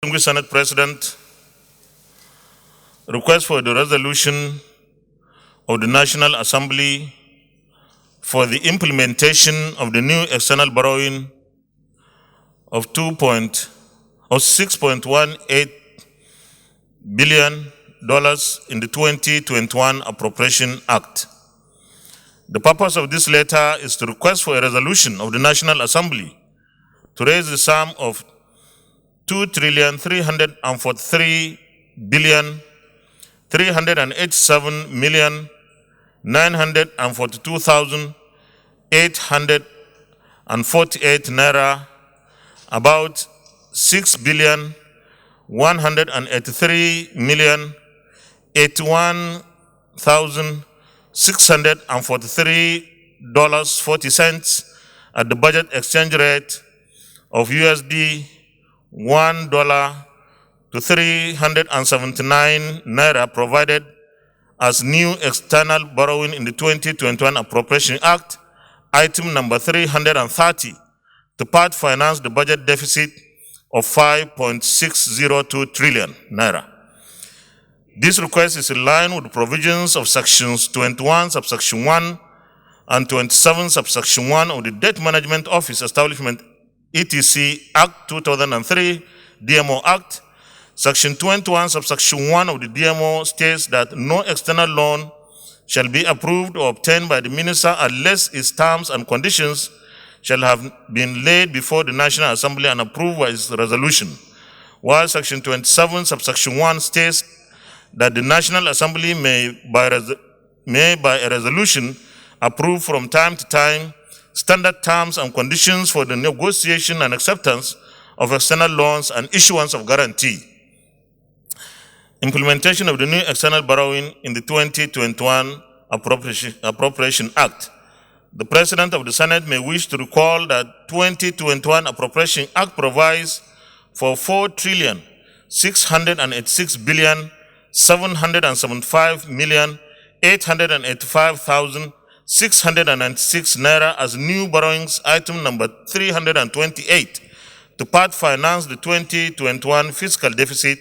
Distinguished Senate President, request for the resolution of the National Assembly for the implementation of the new external borrowing of $6.18 billion in the 2021 Appropriation Act. The purpose of this letter is to request for a resolution of the National Assembly to raise the sum of $2,347,387,942,848 naira, about $6,183,081,643.40 at the budget exchange rate of USD $1 to 379 naira, provided as new external borrowing in the 2021 Appropriation Act, item number 330, to part finance the budget deficit of 5.602 trillion naira. This request is in line with the provisions of sections 21 subsection 1 and 27 subsection 1 of the Debt Management Office Establishment etc. Act 2003, DMO Act. Section 21, subsection 1 of the DMO states that no external loan shall be approved or obtained by the minister unless its terms and conditions shall have been laid before the National Assembly and approved by its resolution. While Section 27, subsection 1 states that the National Assembly may by a resolution approve from time to time standard terms and conditions for the negotiation and acceptance of external loans and issuance of guarantee. Implementation of the new external borrowing in the 2021 Appropriation Act. The President of the Senate may wish to recall that 2021 Appropriation Act provides for $4,686,775,885,696 naira as new borrowings, item number 328, to part finance the 2021 fiscal deficit,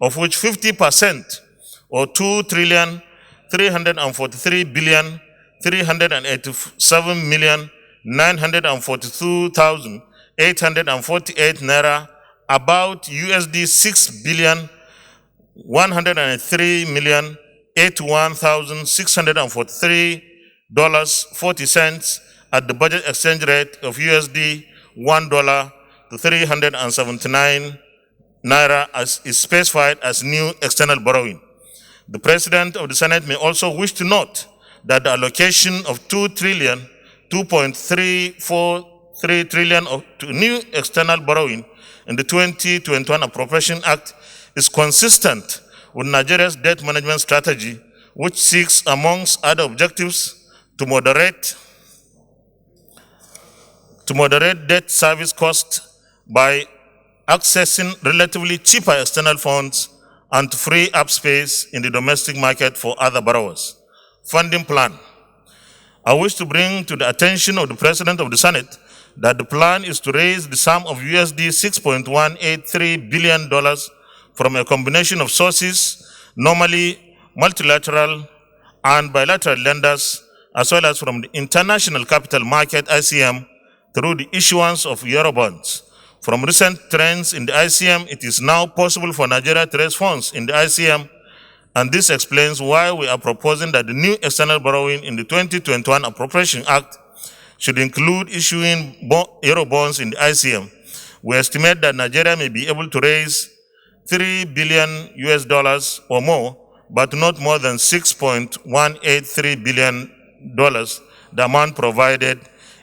of which 50% or $2,343,387,942,848 naira, about USD $6,103,081,643.40 at the budget exchange rate of USD $1 to 379 naira, as is specified as new external borrowing. The President of the Senate may also wish to note that the allocation of $2.343 trillion to new external borrowing in the 2021 Appropriation Act is consistent with Nigeria's debt management strategy, which seeks, amongst other objectives, to moderate debt service costs by accessing relatively cheaper external funds and to free up space in the domestic market for other borrowers. Funding plan. I wish to bring to the attention of the President of the Senate that the plan is to raise the sum of USD $6.183 billion from a combination of sources, normally multilateral and bilateral lenders, as well as from the international capital market, ICM, through the issuance of Eurobonds. From recent trends in the ICM, it is now possible for Nigeria to raise funds in the ICM, and this explains why we are proposing that the new external borrowing in the 2021 Appropriation Act should include issuing Eurobonds in the ICM. We estimate that Nigeria may be able to raise $3 billion or more, but not more than $6.183 billion, the amount provided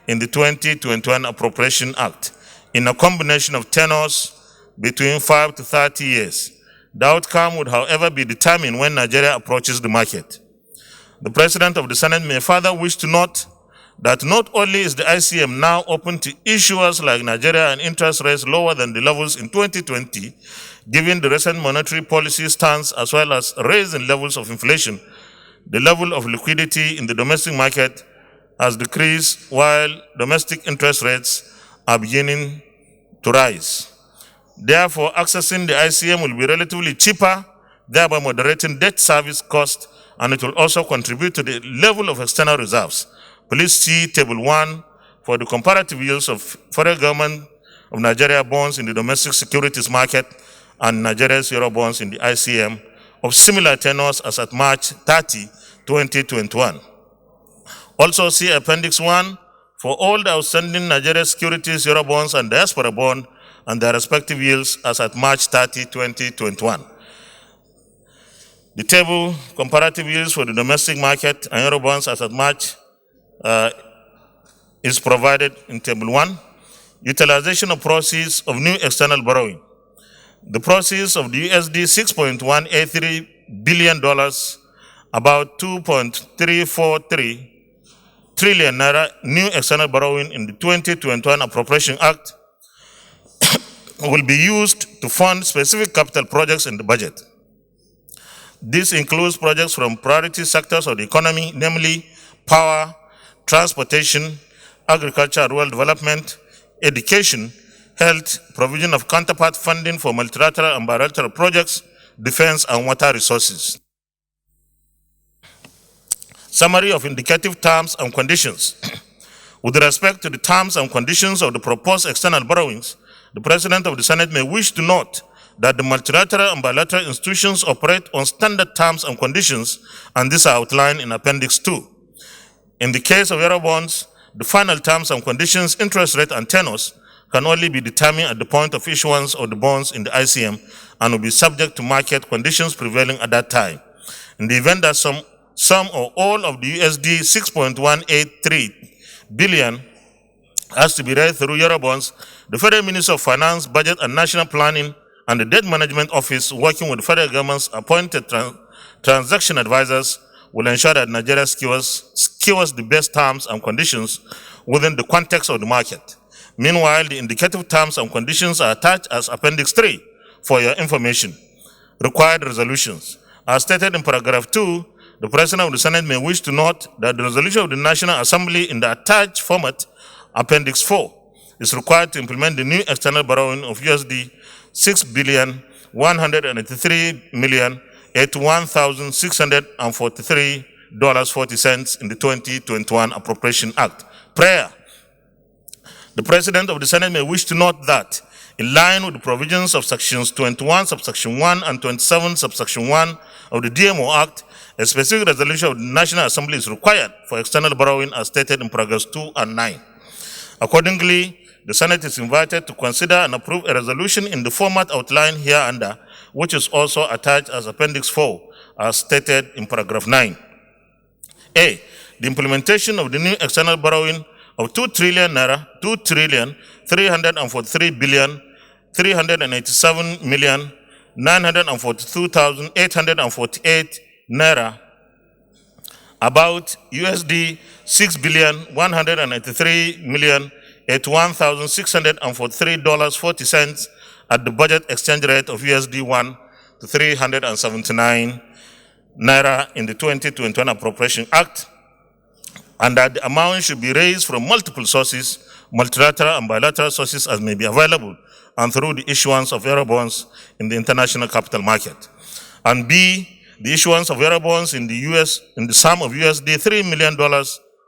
in the 2021 Appropriation Act, in a combination of tenors between 5 to 30 years. The outcome would, however, be determined when Nigeria approaches the market. The President of the Senate may further wish to note that not only is the ICM now open to issuers like Nigeria and interest rates lower than the levels in 2020, given the recent monetary policy stance as well as raising levels of inflation, the level of liquidity in the domestic market has decreased while domestic interest rates are beginning to rise. Therefore, accessing the ICM will be relatively cheaper, thereby moderating debt service cost, and it will also contribute to the level of external reserves. Please see Table 1 for the comparative yields of federal government of Nigeria bonds in the domestic securities market and Nigeria's Euro bonds in the ICM of similar tenors as at March 30, 2021. Also see Appendix 1 for all the outstanding Nigeria securities, Euro bonds, and diaspora bond and their respective yields as at March 30, 2021. The table, comparative yields for the domestic market and Euro bonds as at March is provided in Table 1. Utilization of proceeds of new external borrowing. The proceeds of the USD $6.183 billion, about 2.343 trillion naira new external borrowing in the 2021 Appropriation Act will be used to fund specific capital projects in the budget. This includes projects from priority sectors of the economy, namely power, transportation, agriculture, rural development, education, health, provision of counterpart funding for multilateral and bilateral projects, defense, and water resources. Summary of indicative terms and conditions. With respect to the terms and conditions of the proposed external borrowings, the President of the Senate may wish to note that the multilateral and bilateral institutions operate on standard terms and conditions, and these are outlined in Appendix 2. In the case of Euro bonds, the final terms and conditions, interest rate, and tenors can only be determined at the point of issuance of the bonds in the ICM and will be subject to market conditions prevailing at that time. In the event that some or all of the USD 6.183 billion has to be raised through Euro bonds, the Federal Ministry of Finance, Budget and National Planning and the Debt Management Office, working with the federal government's appointed transaction advisors, will ensure that Nigeria secures the best terms and conditions within the context of the market. Meanwhile, the indicative terms and conditions are attached as Appendix 3 for your information. Required resolutions. As stated in paragraph 2, the President of the Senate may wish to note that the resolution of the National Assembly in the attached format, Appendix 4, is required to implement the new external borrowing of USD $6,183,081,643.40 in the 2021 Appropriation Act. Prayer. The President of the Senate may wish to note that, in line with the provisions of Sections 21, Subsection 1 and 27, Subsection 1 of the DMO Act, a specific resolution of the National Assembly is required for external borrowing as stated in paragraphs 2 and 9. Accordingly, the Senate is invited to consider and approve a resolution in the format outlined hereunder, which is also attached as Appendix 4, as stated in paragraph 9. A. The implementation of the new external borrowing of 2 trillion naira, 2,387,387,942,848 naira, about USD 6,193,081,643.40 at the budget exchange rate of USD 1 to 379 naira in the 2021 Appropriation Act, and that the amount should be raised from multiple sources, multilateral and bilateral sources as may be available, and through the issuance of Euro bonds in the international capital market. And B, the issuance of Euro bonds in the US in the sum of USD $3 million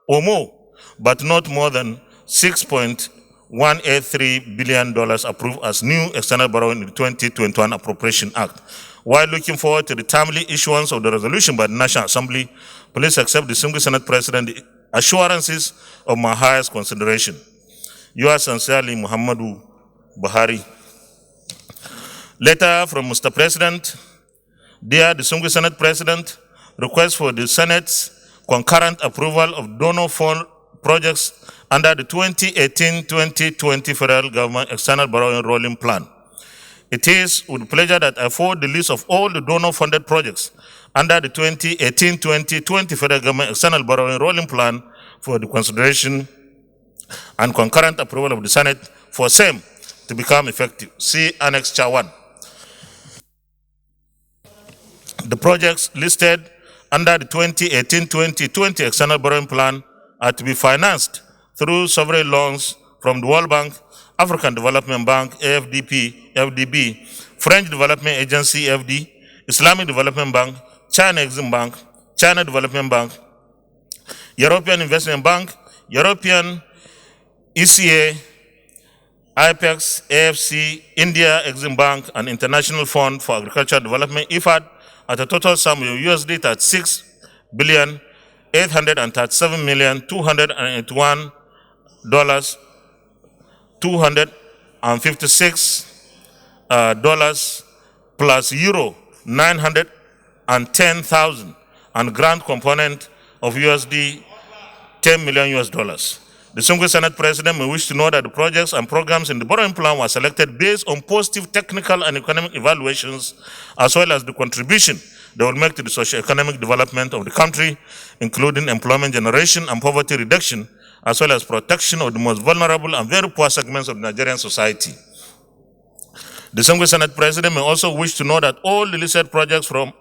or more, but not more than $6.183 billion approved as new external borrowing in the 2021 Appropriation Act. While looking forward to the timely issuance of the resolution by the National Assembly, please accept the single Senate President the assurances of my highest consideration. Yours sincerely, Muhammadu Buhari. Letter from Mr. President. Dear distinguished Senate President, request for the Senate's concurrent approval of donor fund projects under the 2018-2020 Federal Government External Borrowing Rolling Plan. It is with pleasure that I forward the list of all the donor-funded projects under the 2018-2020 Federal Government External Borrowing Rolling Plan for the consideration and concurrent approval of the Senate for same to become effective. See Annex Chair 1. The projects listed under the 2018-2020 External Borrowing Plan are to be financed through sovereign loans from the World Bank African Development Bank, FDB, French Development Agency, FD, Islamic Development Bank, China Exim Bank, China Development Bank, European Investment Bank, European ECA, IPEX, AFC, India Exim Bank, and International Fund for Agricultural Development, IFAD, at a total sum of USD $36,837,281, $256 plus euro 910,000 and grant component of USD 10 million US dollars. The distinguished Senate President may wish to know that the projects and programs in the borrowing plan were selected based on positive technical and economic evaluations, as well as the contribution they will make to the socio-economic development of the country, including employment generation and poverty reduction, as well as protection of the most vulnerable and very poor segments of the Nigerian society. The distinguished Senate President may also wish to know that all the listed projects form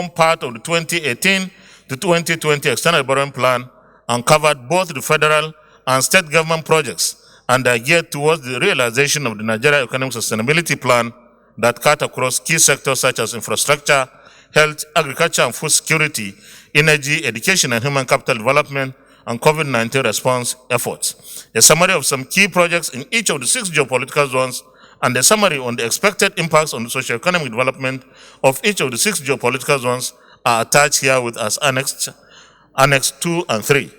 part of the 2018 to 2020 external borrowing plan and covered both the federal and state government projects and are geared towards the realization of the Nigeria Economic Sustainability Plan that cut across key sectors such as infrastructure, health, agriculture and food security, energy, education and human capital development, and COVID-19 response efforts. A summary of some key projects in each of the 6 geopolitical zones and a summary on the expected impacts on the socio-economic development of each of the 6 geopolitical zones are attached here with as Annex 2 and 3.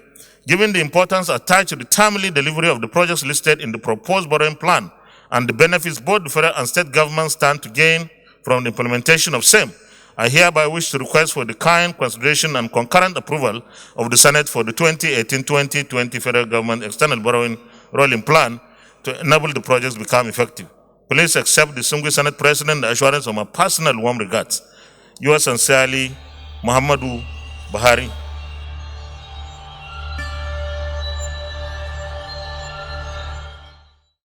Given the importance attached to the timely delivery of the projects listed in the proposed borrowing plan and the benefits both the federal and state governments stand to gain from the implementation of same, I hereby wish to request for the kind consideration and concurrent approval of the Senate for the 2018-2020 federal government external borrowing rolling plan to enable the projects to become effective. Please accept the distinguished Senate President the assurance of my personal warm regards. Yours sincerely, Muhammadu Buhari.